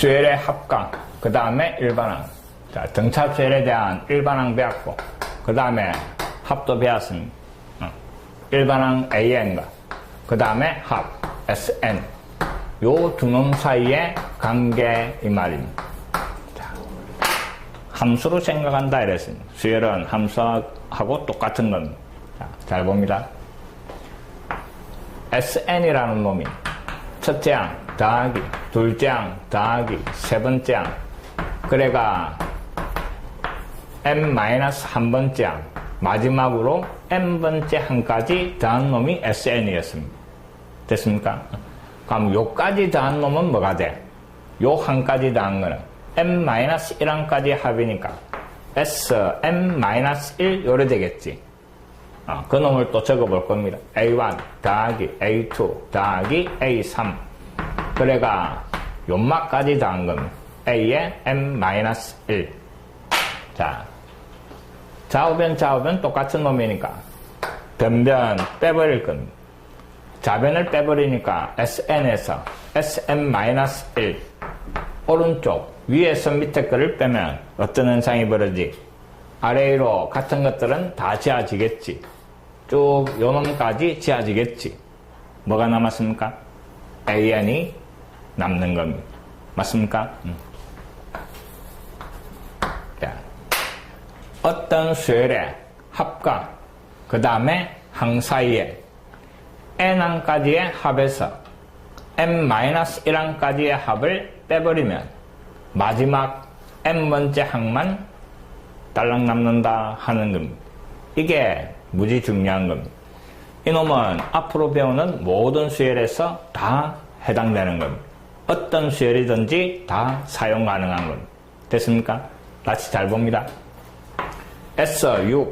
수열의 합강, 그 다음에 일반항. 자, 등차 수열에 대한 일반항 배웠고, 그 다음에 합도 배웠습니다. 일반항 AN과, 그 다음에 합, SN. 요 두 놈 사이의 관계, 이 말입니다. 자, 함수로 생각한다 이랬습니다. 수열은 함수하고 똑같은 겁니다. 자, 잘 봅니다. SN이라는 놈이 첫째 항 더하기 둘째 항 더하기 세 번째 항, 그래가 n-1번째 항, 마지막으로 n번째 항까지 더한 놈이 SN이었습니다. 됐습니까? 그럼 요까지 더한 놈은 뭐가 돼? 요 항까지 더한 거는 n-1항까지 합이니까 Sn-1 요래 되겠지. 그 놈을 또 적어볼 겁니다. A1 더하기 A2 더하기 A3. 그래가 요마까지 더한 겁니다. A의 n-1. 자, 좌우변 똑같은 놈이니까 변변 빼버릴 겁니다. 좌변을 빼버리니까 SN에서 Sn-1 오른쪽 위에서 밑에 거를 빼면 어떤 현상이 벌어지? 아래로 같은 것들은 다 지워지겠지. 쭉 요놈까지 지워지겠지. 뭐가 남았습니까? AN이 남는 겁니다. 맞습니까? 자, 어떤 수열의 합과 그 다음에 항 사이에 n항까지의 합에서 n-1항까지의 합을 빼버리면 마지막 n번째 항만 딸랑 남는다 하는 겁니다. 이게 무지 중요한 겁니다. 이놈은 앞으로 배우는 모든 수열에서 다 해당되는 겁니다. 어떤 수열이든지 다 사용 가능한 겁니다. 됐습니까? 같이 잘 봅니다. S6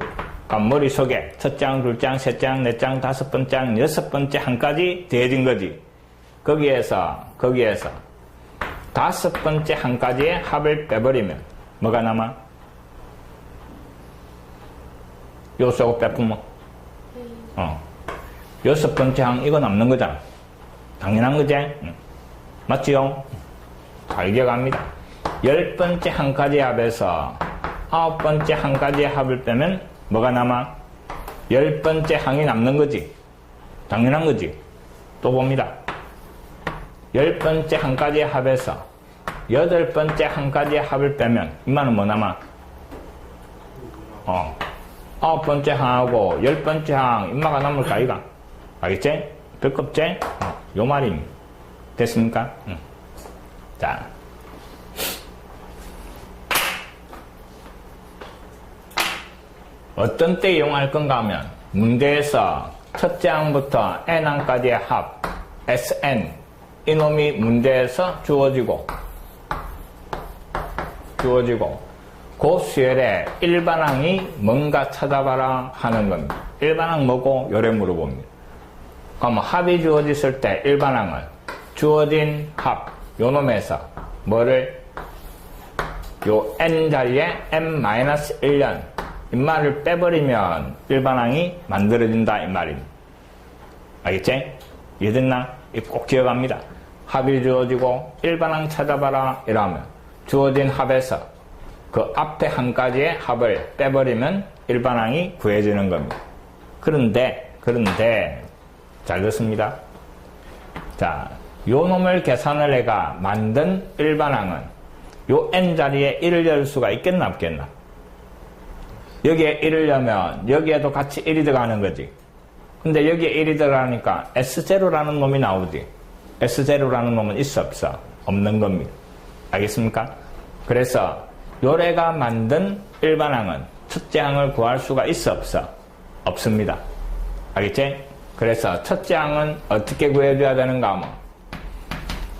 머릿속에 첫째 항, 둘째 항, 셋째 항, 넷째 항, 다섯 번째 항, 여섯 번째 항까지 더해진 거지. 거기에서 다섯 번째 항까지의 합을 빼버리면 뭐가 남아? 요소고 빼쁘면 여섯 번째 항 이거 남는 거잖아. 당연한 거지? 맞지요? 잘 기억합니다. 열 번째 항까지 합에서 아홉 번째 항까지의 합을 빼면 뭐가 남아? 열 번째 항이 남는 거지. 당연한 거지. 또 봅니다. 열 번째 항까지의 합에서 여덟 번째 항까지의 합을 빼면 이만은 뭐 남아? 아홉 번째 항하고 열 번째 항 인마가 남을까 이가? 알겠지? 별거 없지? 요 말입니다. 됐습니까? 자, 어떤 때 이용할 건가 하면 문제에서 첫째 항부터 n항까지의 합 Sn 이놈이 문제에서 주어지고 그 수열의 일반항이 뭔가 찾아봐라 하는 겁니다. 일반항 뭐고? 요래 물어봅니다. 그럼 합이 주어졌을 때 일반항은 주어진 합 요놈에서 뭐를 요 n 자리에 n-1년 인말을 빼버리면 일반항이 만들어진다 이 말입니다. 알겠지? 이해됐나? 꼭 기억합니다. 합이 주어지고 일반항 찾아봐라 이러면 주어진 합에서 그 앞에 항까지의 합을 빼버리면 일반항이 구해지는 겁니다. 그런데 잘 듣습니다. 자, 요 놈을 계산을 해가 만든 일반항은 요 n자리에 1을 열 수가 있겠나 없겠나? 여기에 1을 열면 여기에도 같이 1이 들어가는 거지. 근데 여기에 1이 들어가니까 S0라는 놈이 나오지. S0라는 놈은 있어 없어? 없는 겁니다. 알겠습니까? 그래서 요래가 만든 일반항은 첫째 항을 구할 수가 있어 없어? 없습니다. 알겠지? 그래서 첫째 항은 어떻게 구해줘야 되는가 하면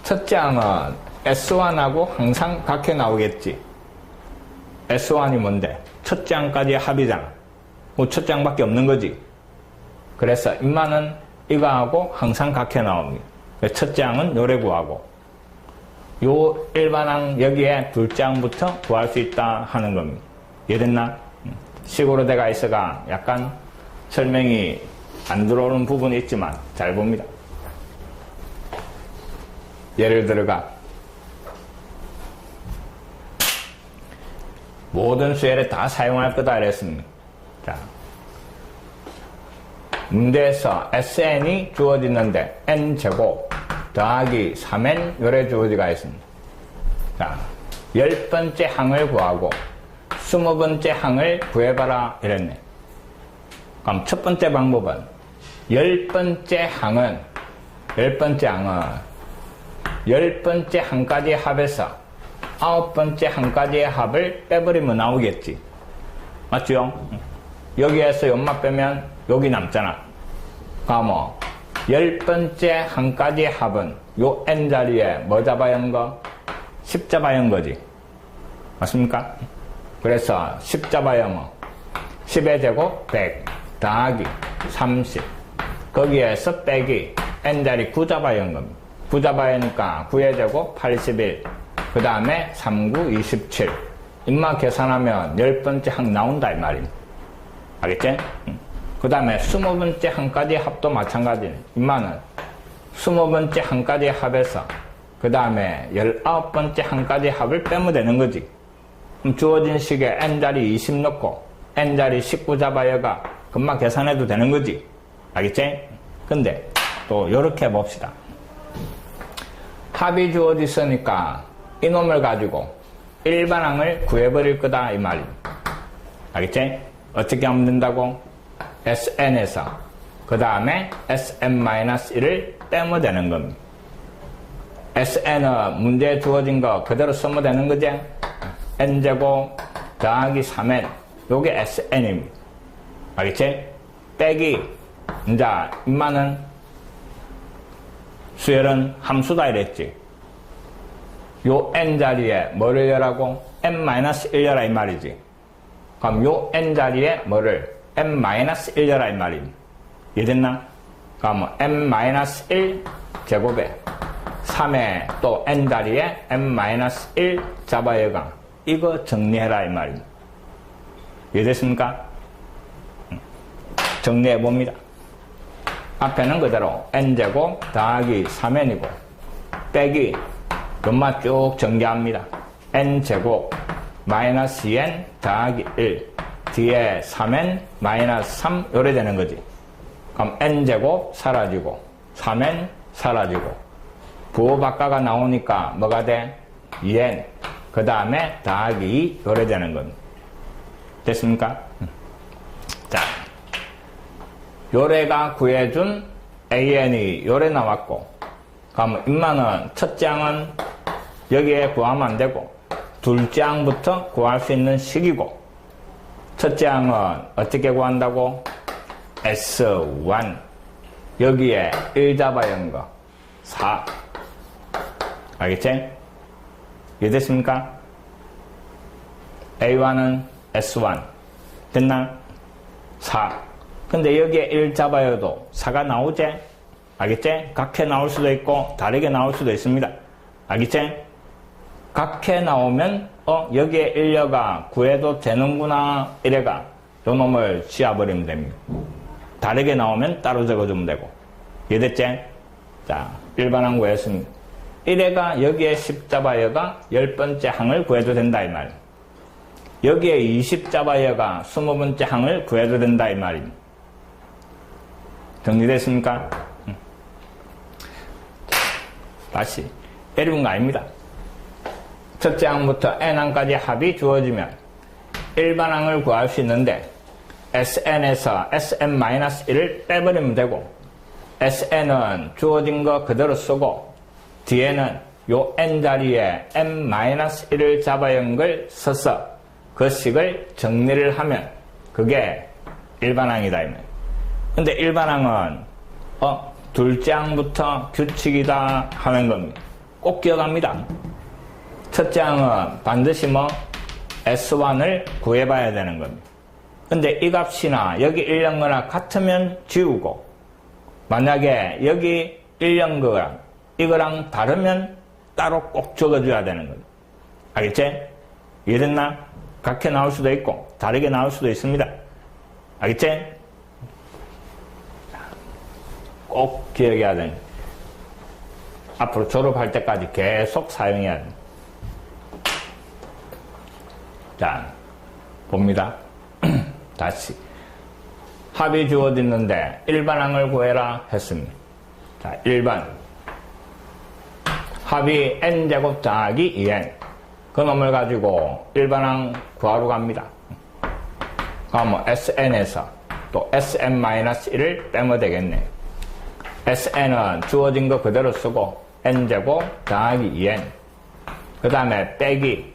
첫째 항은 S1하고 항상 같게 나오겠지. S1이 뭔데? 첫째 항까지의 합이잖아. 첫째 항밖에 없는 거지. 그래서 인마는 이거하고 항상 같게 나옵니다. 첫째 항은 요래 구하고 요 일반항 여기에 둘째 항부터 구할 수 있다 하는 겁니다. 이해됐나? 식으로 돼가 있어가 약간 설명이 안 들어오는 부분이 있지만 잘 봅니다. 예를 들어가 모든 수열에 다 사용할 거다 이랬습니다. 자, 문제에서 SN이 주어지는데 N제곱 더하기 3N 요래 주어지가 있습니다. 자, 10번째 항을 구하고 20번째 항을 구해봐라 이랬네. 그럼 첫 번째 방법은 10번째 항은 10번째 항까지의 합에서 9번째 항까지의 합을 빼버리면 나오겠지. 맞죠? 여기에서 연마 빼면 여기 남잖아. 그럼 10번째 항까지의 합은 요 N자리에 뭐 잡아야 하는 거? 10 잡아야 하는 거지. 맞습니까? 그래서 10 잡아야 뭐 10의 제곱 100 더하기 30 거기에서 빼기 N자리 9 잡아야 하는 겁니다. 9 잡아야 하니까 9의 제곱 81 그 다음에 39 27 임마 계산하면 10번째 항 나온다 이 말입니다. 알겠지? 그 다음에 20번째 항까지 합도 마찬가지네. 임마는 20번째 항까지 합에서 그 다음에 19번째 항까지 합을 빼면 되는 거지. 그럼 주어진 식에 N자리 20 넣고 N자리 19 잡아야가 금방 계산해도 되는 거지. 알겠지? 근데 또 요렇게 해봅시다. 합이 주어져 있으니까 이놈을 가지고 일반항을 구해버릴 거다 이 말입니다. 알겠지? 어떻게 하면 된다고? SN에서 그 다음에 SN-1을 빼면 되는 겁니다. SN은 문제에 주어진 거 그대로 쓰면 되는 거지? N제곱 더하기 3N 요게 SN입니다. 알겠지? 빼기 이제 임마는 수열은 함수다 이랬지. 요 N자리에 뭐를 열라고? N-1 열라 이 말이지. 그럼 요 N자리에 뭐를? N-1 열라 이 말입니다. 이해됐나? 그럼 N-1 제곱에 3에 또 N자리에 N-1 잡아여가 이거 정리해라 이 말입니다. 이해됐습니까? 정리해봅니다. 앞에는 그대로 N제곱 더하기 3N이고 빼기 연마 쭉 전개합니다. N제곱 마이너스 2N 더하기 1 뒤에 3N 마이너스 3 요래 되는 거지. 그럼 N제곱 사라지고 3N 사라지고 부호 바꿔가 나오니까 뭐가 돼? 2N 그 다음에 더하기 2 요래 되는 겁니다. 됐습니까? 자, 요래가 구해준 AN이 요래 나왔고 그럼 임마는 첫째 항은 여기에 구하면 안 되고 둘째 항부터 구할 수 있는 식이고 첫째 항은 어떻게 구한다고? S1 여기에 1 잡아야 하는 거 4 알겠지? 이해됐습니까? A1은 S1 됐나? 4 근데 여기에 1 잡아야도 4가 나오지? 알겠지? 각해 나올 수도 있고 다르게 나올 수도 있습니다. 알겠지? 각해 나오면 여기에 1려가 구해도 되는구나 이래가 요 놈을 지워버리면 됩니다. 다르게 나오면 따로 적어주면 되고 이해됐지? 자, 일반항 구했습니다. 1회가 여기에 10 잡아여가 10번째 항을 구해도 된다 이 말. 여기에 20 잡아여가 20번째 항을 구해도 된다 이 말입니다. 정리됐습니까? 다시 어려운 거 아닙니다. 첫째 항부터 N항까지 합이 주어지면 일반항을 구할 수 있는데 SN에서 SN-1을 빼버리면 되고 SN은 주어진 거 그대로 쓰고 뒤에는 요 N자리에 N-1을 잡아야 하는 걸 써서 그 식을 정리를 하면 그게 일반항이다. 근데 일반항은 둘째 항부터 규칙이다 하는 겁니다. 꼭 기억합니다. 첫째 항은 반드시 S1을 구해봐야 되는 겁니다. 근데 이 값이나 여기 1연 같으면 지우고 만약에 여기 1연 거랑 이거랑 다르면 따로 꼭 적어줘야 되는 겁니다. 알겠지? 이해됐나? 같게 나올 수도 있고 다르게 나올 수도 있습니다. 알겠지? 꼭 기억해야 됩니다. 앞으로 졸업할 때까지 계속 사용해야 됩니다. 자, 봅니다. 다시. 합이 주어졌는데 일반항을 구해라 했습니다. 자, 1번. 합이 n제곱 더하기 2n. 그놈을 가지고 일반항 구하러 갑니다. 그러면 sn에서 또 sn-1을 빼면 되겠네. sn은 주어진 거 그대로 쓰고 n제곱 더하기 2n. 그 다음에 빼기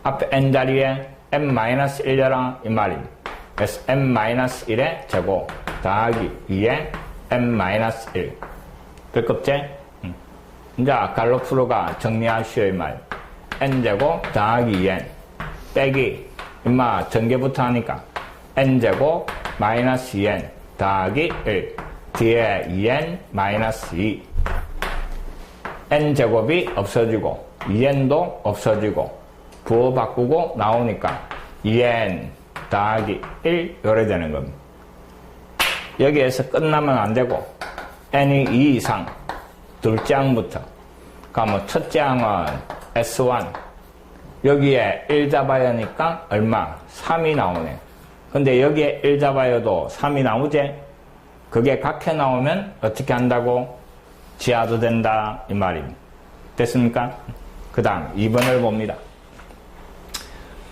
앞에 n 자리에 n-1려라 이 말입니다. 그래서 n-1의 제곱 더하기 2의 n-1. 됐겠지? 이제 갈로프로가 정리하시오 이 말. n제곱 더하기 2n 빼기 임마 전개부터 하니까 n제곱 마이너스 2n 더하기 1 뒤에 2n 마이너스 2. n제곱이 없어지고 2n도 없어지고 부호 바꾸고 나오니까 2n 더하기 1 요래 되는 겁니다. 여기에서 끝나면 안 되고 n이 2 이상 둘째 항부터 그러면 첫째 항은 S1 여기에 1 잡아야 하니까 얼마? 3이 나오네. 근데 여기에 1 잡아야도 3이 나오지? 그게 각해 나오면 어떻게 한다고? 지하도 된다 이 말입니다. 됐습니까? 그 다음 2번을 봅니다.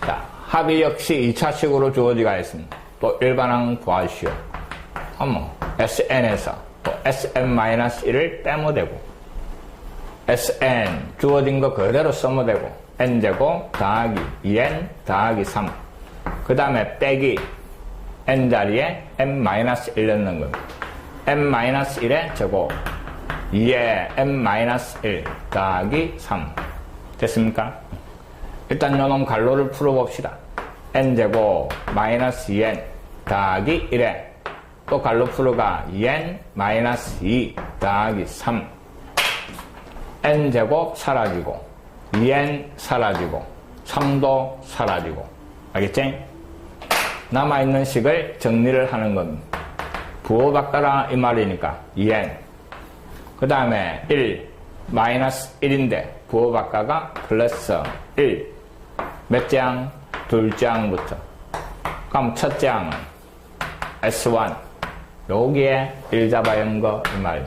자, 합이 역시 2차식으로 주어지가 있습니다. 또 일반항 구하시오. 어머, SN에서 또 SN-1을 빼면 되고 SN 주어진 거 그대로 쓰면 되고 n제곱 더하기 2n 더하기 3. 그 다음에 빼기 n 자리에 n-1 넣는 겁니다. n-1의 제곱 2에 n-1 더하기 3. 됐습니까? 일단 요놈 갈로를 풀어봅시다. n제곱 마이너스 2n 더하기 1에 또 갈로 풀어가 2n 마이너스 2 더하기 3. n제곱 사라지고 2n 사라지고 3도 사라지고 알겠지? 남아있는 식을 정리를 하는 겁니다. 부호 바꿔라 이 말이니까 2n 그 다음에 1 마이너스 1인데 부호 바꿔가 플러스 1 몇 장? 둘째 항부터. 그럼 첫째 항은 S1 여기에 1 잡아야 하는 거 이 말.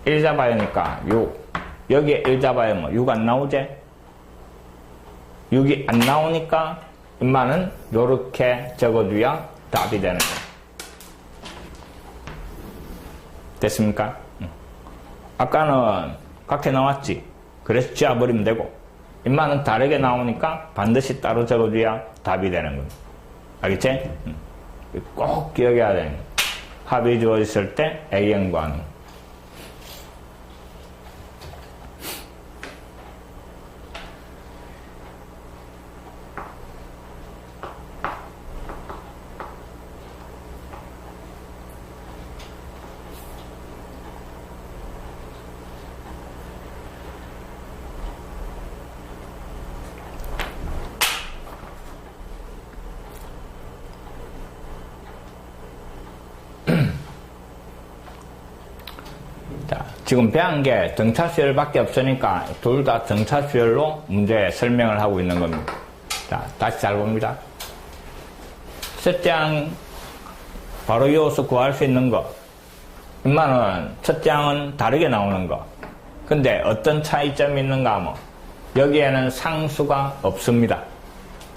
1 잡아야 하니까 6 여기에 1 잡아야 하면 6 안 나오지? 6이 안 나오니까 인마는 요렇게 적어줘야 답이 되는 거예요. 됐습니까? 아까는 각해 나왔지? 그래서 지워버리면 되고 인마는 다르게 나오니까 반드시 따로 적어줘야 답이 되는 거예요. 알겠지? 꼭 기억해야 되는 거예요. 합이 주어졌을 때 A형 구하는 거예요. 지금 배운 게 등차수열밖에 없으니까 둘 다 등차수열로 문제 설명을 하고 있는 겁니다. 자, 다시 잘 봅니다. 첫째 항 바로 이어서 구할 수 있는 거. 인마는 첫째 항은 다르게 나오는 거. 근데 어떤 차이점이 있는가 하면 여기에는 상수가 없습니다.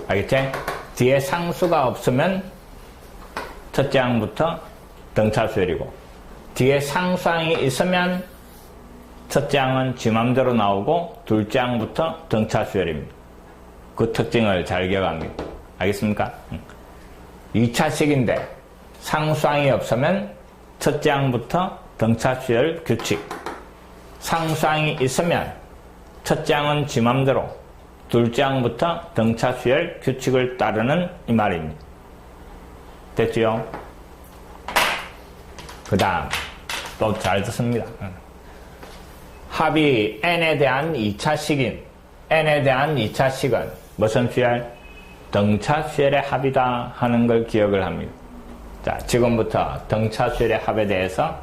알겠지? 뒤에 상수가 없으면 첫째 항부터 등차수열이고 뒤에 상수항이 있으면 첫째 항은 지 맘대로 나오고 둘째 항부터 등차수열입니다. 그 특징을 잘 기억합니다. 알겠습니까? 2차식인데 상수항이 없으면 첫째 항부터 등차수열 규칙. 상수항이 있으면 첫째 항은 지 맘대로 둘째 항부터 등차수열 규칙을 따르는 이 말입니다. 됐지요? 그 다음 또 잘 듣습니다. 합이 n에 대한 2차식인 n에 대한 2차식은 무슨 수열? 등차수열의 합이다 하는 걸 기억을 합니다. 자, 지금부터 등차수열의 합에 대해서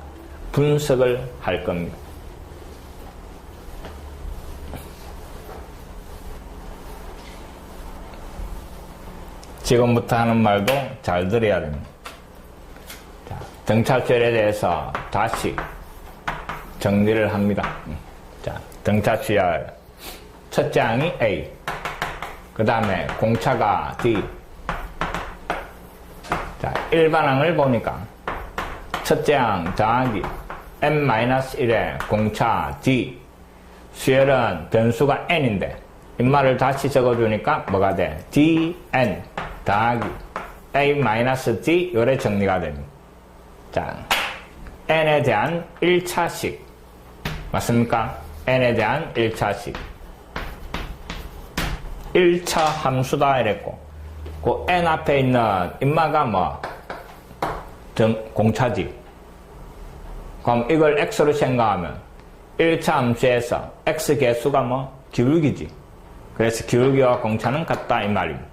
분석을 할 겁니다. 지금부터 하는 말도 잘 들어야 됩니다. 자, 등차수열에 대해서 다시 정리를 합니다. 자, 등차수열 첫째 항이 A, 그 다음에 공차가 D. 자, 일반항을 보니까 첫째 항 더하기 n-1의 공차 D, 수열은 변수가 n인데 인말을 다시 적어주니까 뭐가 돼? dn 더하기 a-d 요래 정리가 됩니다. 자, n에 대한 1차식 맞습니까? n에 대한 1차식 1차 함수다 이랬고 그 n 앞에 있는 인마가 뭐? 공차지. 그럼 이걸 x로 생각하면 1차 함수에서 x 개수가 뭐? 기울기지. 그래서 기울기와 공차는 같다 이 말입니다.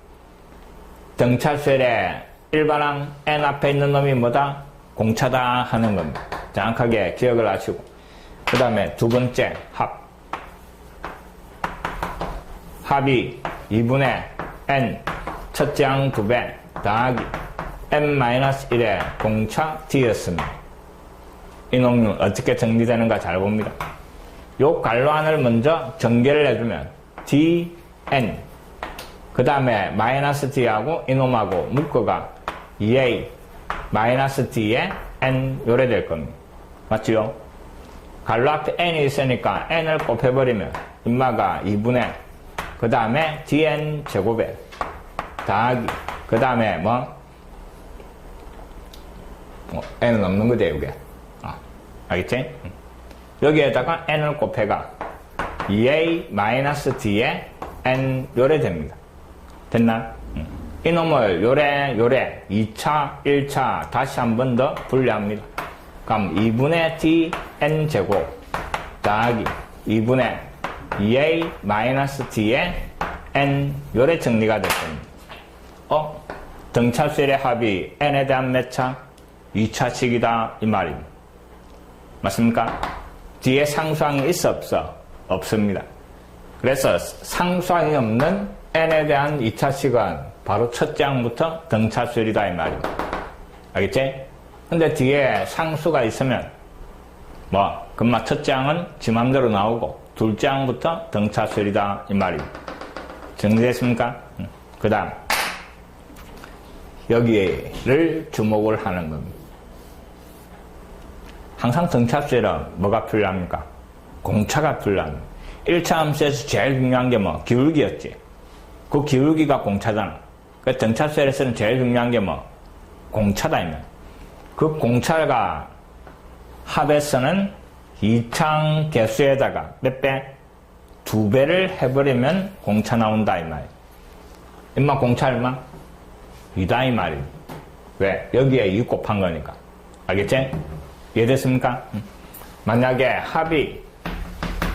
등차수열에 일반항 n 앞에 있는 놈이 뭐다? 공차다 하는 겁니다. 정확하게 기억을 하시고 그 다음에 두 번째 합이 2분의 n 첫째 항 2배 더하기 n-1의 공차 d였습니다. 이 놈은 어떻게 정리되는가 잘 봅니다. 요 괄호안을 먼저 전개를 해주면 dn 그 다음에 마이너스 d하고 이놈하고 묶어가 2a 마이너스 d에 n 요래 될 겁니다. 맞지요? 괄호 앞에 n이 있으니까 n을 곱해버리면 인마가 2분의 그 다음에 dn 제곱에 더하기 그 다음에 n은 없는 거죠 이게. 알겠지? 여기에다가 n을 곱해가 2a-d에 n 요래 됩니다. 됐나? 이놈을 요래 2차 1차 다시 한 번 더 분리합니다. 그럼 2분의 dn 제곱 더하기 2분의 2a-d에 n 요래 정리가 될 겁니다. 등차수열의 합이 n에 대한 몇 차? 2차식이다 이 말입니다. 맞습니까? 뒤에 상수항이 있어 없어? 없습니다. 그래서 상수항이 없는 n에 대한 2차식은 바로 첫째 항부터 등차수열이다 이 말입니다. 알겠지? 근데 뒤에 상수가 있으면 금방 첫째 항은 지 맘대로 나오고 둘째 항부터 등차수열이다 이 말입니다. 정리됐습니까? 그 다음 여기를 주목을 하는 겁니다. 항상 등차수열은 뭐가 필요합니까? 공차가 필요합니다. 1차 함수에서 제일 중요한 게 기울기였지. 그 기울기가 공차잖아. 그 등차수열에서는 제일 중요한 게 공차다 이면. 그 공차가 합에서는 2창 개수에다가 몇 배? 2배를 해버리면 공차 나온다 이 말이야. 인마 공차 얼마? 2다 이 말이야. 왜? 여기에 2 곱한 거니까. 알겠지? 이해됐습니까? 만약에 합이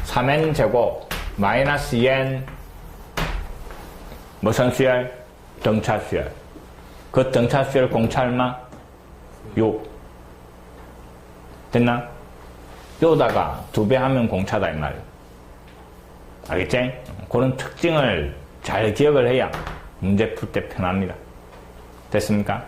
3n 제곱 마이너스 2n 무슨 수열? 등차수열. 그 등차수열 공차 얼마? 6. 됐나? 요다가 2배 하면 공차다 이 말이야. 알겠지? 그런 특징을 잘 기억을 해야 문제 풀 때 편합니다. 됐습니까?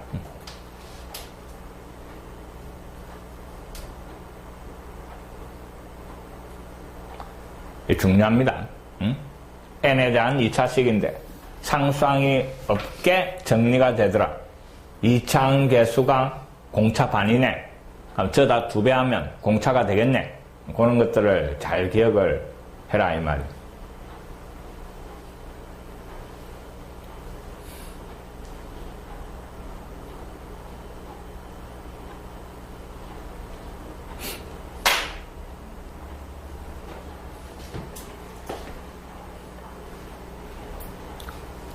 중요합니다. n에 대한 2차식인데 상수항이 없게 정리가 되더라. 2차항 개수가 공차 반이네. 그럼 저다 2배 하면 공차가 되겠네. 그런 것들을 잘 기억을 해라 이 말이에요.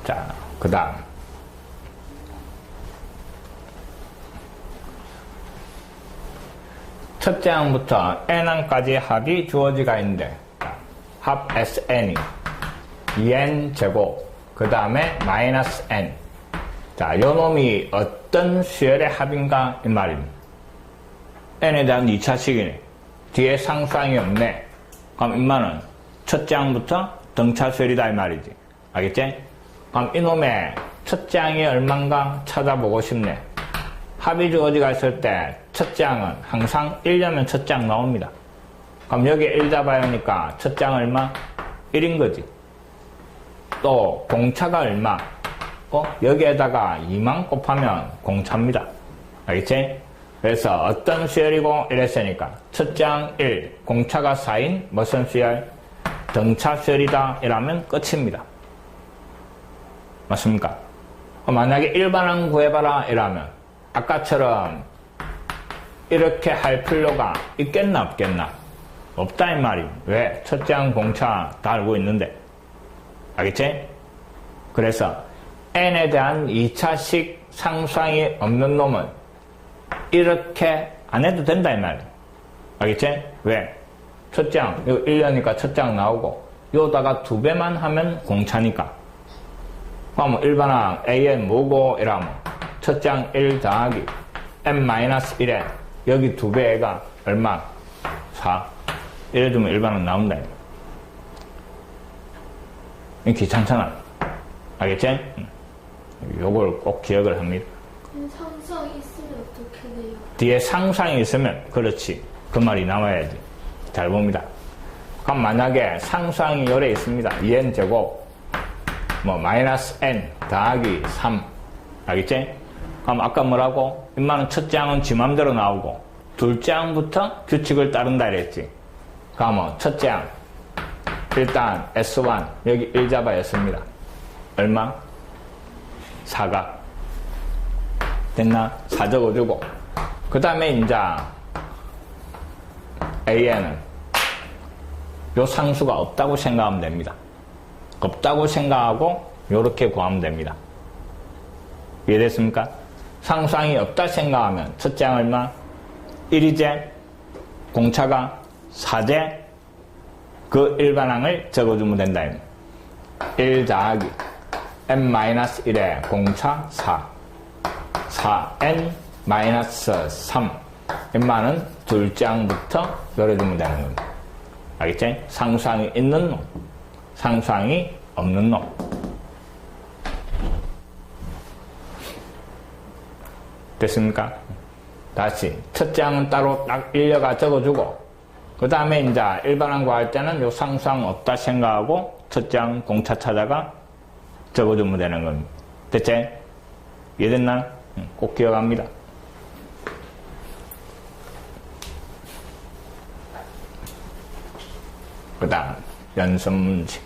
자, 그 다음 첫째 항부터 n항까지 합이 주어지가 있는데 합 sn이 2n 제곱 그 다음에 마이너스 n. 자, 요 놈이 어떤 수열의 합인가 이 말입니다. n에 대한 2차식이네. 뒤에 상수항이 없네. 그럼 인마는 첫째 항부터 등차수열이다 이 말이지. 알겠지? 그럼 이놈의 첫째 항이 얼만가 찾아보고 싶네. 합이 주어지가 있을 때 첫째 항은 항상 1려면 첫째 항 나옵니다. 그럼 여기 1 잡아야 하니까 첫째 항 얼마? 1인 거지. 또 공차가 얼마? 여기에다가 2만 곱하면 공차입니다. 알겠지? 그래서 어떤 수열이고 이랬으니까 첫째 항 1, 공차가 4인 무슨 수열? 등차 수열이다 이라면 끝입니다. 맞습니까? 만약에 일반항 구해봐라 이라면 아까처럼 이렇게 할 필요가 있겠나 없겠나? 없다 이 말이. 왜? 첫째 항 공차 다 알고 있는데. 알겠지? 그래서 n에 대한 2차식 상수항이 없는 놈은 이렇게 안 해도 된다 이 말이야. 알겠지? 왜? 첫째 항, 이거 1년이니까 첫째 항 나오고 요다가 2배만 하면 공차니까. 그럼 일반항 AN 뭐고 이라면 첫째 항 1 더하기 n-1에 여기 2배가 얼마? 4. 이래두면 일반항 나온다. 귀찮잖아. 알겠지? 요걸 꼭 기억을 합니다. 그럼 상수항이 있으면 어떻게 돼요? 뒤에 상수항이 있으면 그렇지. 그 말이 나와야지. 잘 봅니다. 그럼 만약에 상수항이 요래 있습니다. 2n 제곱 마이너스 n 더하기 3. 알겠지? 그럼 아까 뭐라고? 인마는 첫째 항은 지 맘대로 나오고 둘째 항부터 규칙을 따른다 이랬지. 그러면 첫째 항 일단 S1 여기 1 잡아였습니다. 얼마? 4가 됐나? 4 적어주고 그 다음에 이제 AN은 요 상수가 없다고 생각하면 됩니다. 없다고 생각하고 요렇게 구하면 됩니다. 이해됐습니까? 상수항이 없다 생각하면 첫째 항 얼마? 1이제 공차가 4제 그 일반항을 적어주면 된다. 1 더하기 n-1에 공차 4 4n-3 n만은 둘째 항부터 열어주면 되는 겁니다. 알겠지? 상수항이 있는 놈, 상수항이 없는 놈. 됐습니까? 다시 첫째 항은 따로 딱 일려가 적어주고 그 다음에 이제 일반항 구할 때는 요 상수항 없다 생각하고 첫째 항 공차 찾아가 적어주면 되는 겁니다. 됐지? 이해됐나? 꼭 기억합니다. 그 다음 연습 문제.